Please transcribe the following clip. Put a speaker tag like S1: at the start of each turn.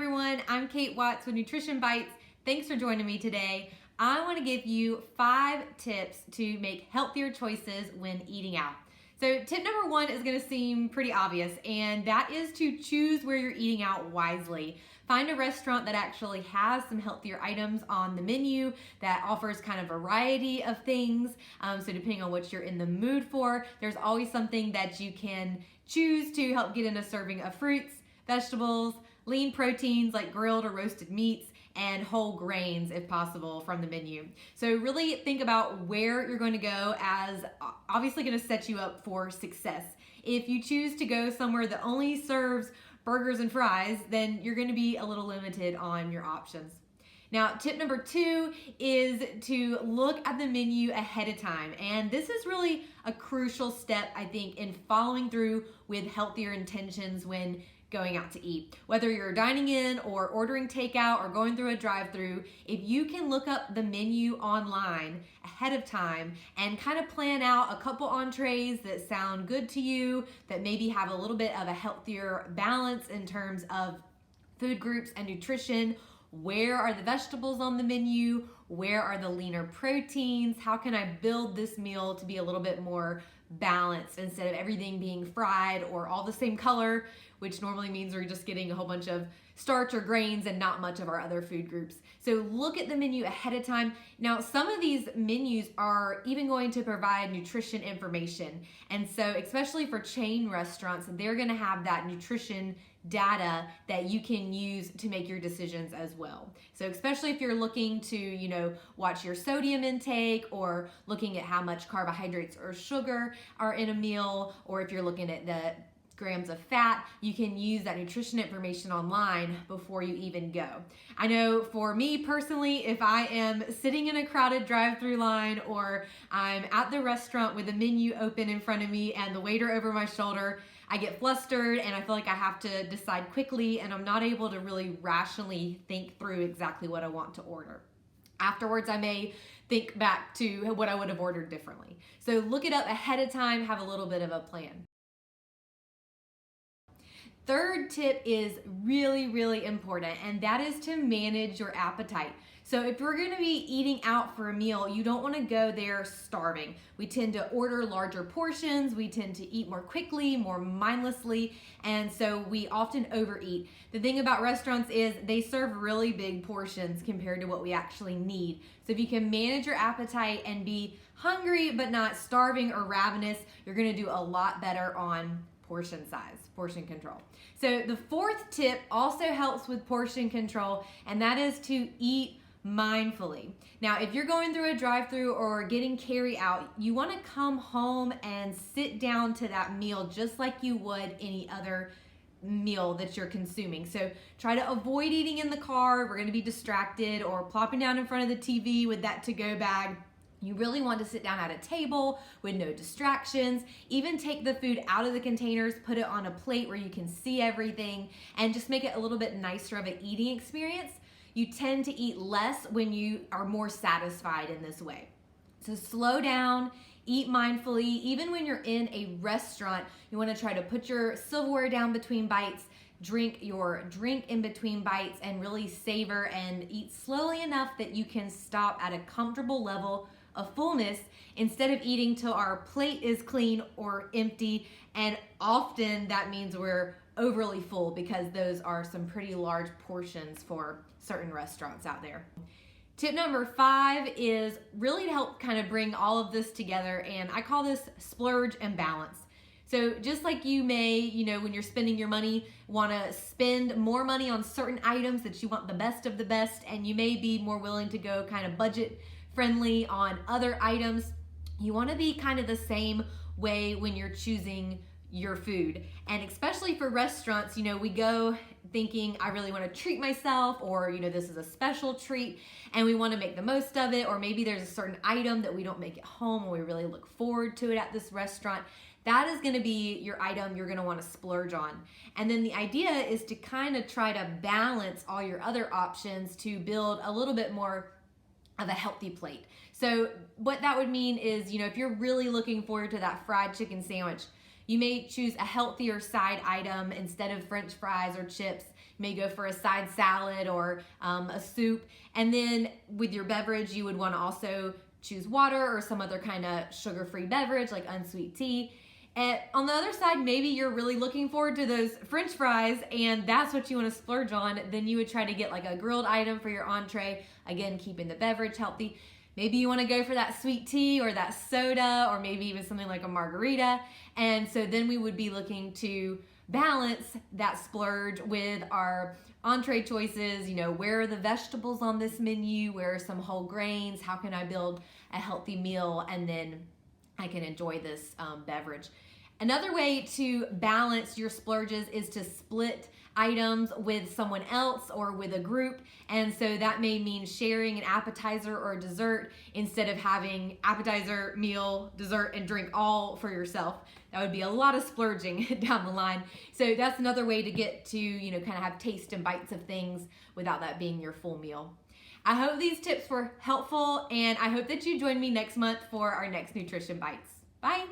S1: everyone, I'm Kate Watts with Nutrition Bites. Thanks for joining me today. I want to give you 5 tips to make healthier choices when eating out. So tip number 1 is going to seem pretty obvious, and that is to choose where you're eating out wisely. Find a restaurant that actually has some healthier items on the menu, that offers kind of variety of things. So depending on what you're in the mood for, there's always something that you can choose to help get in a serving of fruits, vegetables, lean proteins like grilled or roasted meats, and whole grains if possible from the menu. So really think about where you're going to go, as obviously going to set you up for success. If you choose to go somewhere that only serves burgers and fries, then you're going to be a little limited on your options. Now, tip number 2 is to look at the menu ahead of time. And this is really a crucial step, I think, in following through with healthier intentions when going out to eat. Whether you're dining in or ordering takeout or going through a drive-through, if you can look up the menu online ahead of time and kind of plan out a couple entrees that sound good to you, that maybe have a little bit of a healthier balance in terms of food groups and nutrition. Where are the vegetables on the menu? Where are the leaner proteins? How can I build this meal to be a little bit more balanced instead of everything being fried or all the same color, which normally means we're just getting a whole bunch of starch or grains and not much of our other food groups. So look at the menu ahead of time. Now, some of these menus are even going to provide nutrition information. And so especially for chain restaurants, they're gonna have that nutrition data that you can use to make your decisions as well. So especially if you're looking to, watch your sodium intake, or looking at how much carbohydrates or sugar are in a meal, or if you're looking at the grams of fat, you can use that nutrition information online before you even go. I know for me personally, if I am sitting in a crowded drive-through line, or I'm at the restaurant with the menu open in front of me and the waiter over my shoulder, I get flustered and I feel like I have to decide quickly, and I'm not able to really rationally think through exactly what I want to order. Afterwards, I may think back to what I would have ordered differently. So look it up ahead of time, have a little bit of a plan. Third tip is really, really important, and that is to manage your appetite. So if you're going to be eating out for a meal, you don't want to go there starving. We tend to order larger portions, we tend to eat more quickly, more mindlessly, and so we often overeat. The thing about restaurants is they serve really big portions compared to what we actually need. So if you can manage your appetite and be hungry but not starving or ravenous, you're going to do a lot better on portion size, portion control. So the 4th tip also helps with portion control, and that is to eat mindfully. Now, if you're going through a drive-through or getting carry out, you want to come home and sit down to that meal just like you would any other meal that you're consuming. So try to avoid eating in the car. We're going to be distracted, or plopping down in front of the TV with that to-go bag. You really want to sit down at a table with no distractions. Even take the food out of the containers, put it on a plate where you can see everything, and just make it a little bit nicer of an eating experience. You tend to eat less when you are more satisfied in this way. So slow down, eat mindfully. Even when you're in a restaurant, you want to try to put your silverware down between bites, drink your drink in between bites, and really savor and eat slowly enough that you can stop at a comfortable level of fullness instead of eating till our plate is clean or empty. And often that means we're overly full, because those are some pretty large portions for certain restaurants out there. Tip number 5 is really to help kind of bring all of this together, and I call this splurge and balance. So just like you may, when you're spending your money, want to spend more money on certain items that you want the best of the best, and you may be more willing to go kind of budget friendly on other items, you want to be kind of the same way when you're choosing your food. And especially for restaurants, we go thinking, I really want to treat myself, or this is a special treat and we want to make the most of it, or maybe there's a certain item that we don't make at home and we really look forward to it at this restaurant. That is going to be your item you're going to want to splurge on. And then the idea is to kind of try to balance all your other options to build a little bit more of a healthy plate. So what that would mean is, if you're really looking forward to that fried chicken sandwich, you may choose a healthier side item instead of French fries or chips. You may go for a side salad or a soup. And then with your beverage, you would want to also choose water or some other kind of sugar-free beverage like unsweet tea. And on the other side, maybe you're really looking forward to those French fries and that's what you want to splurge on. Then you would try to get like a grilled item for your entree. Again, keeping the beverage healthy. Maybe you want to go for that sweet tea or that soda or maybe even something like a margarita. And so then we would be looking to balance that splurge with our entree choices. You know, where are the vegetables on this menu? Where are some whole grains? How can I build a healthy meal? And then I can enjoy this beverage. Another way to balance your splurges is to split items with someone else or with a group. And so that may mean sharing an appetizer or a dessert instead of having appetizer, meal, dessert, and drink all for yourself. That would be a lot of splurging down the line. So that's another way to get to, you know, kind of have taste and bites of things without that being your full meal. I hope these tips were helpful, and I hope that you join me next month for our next Nutrition Bites. Bye.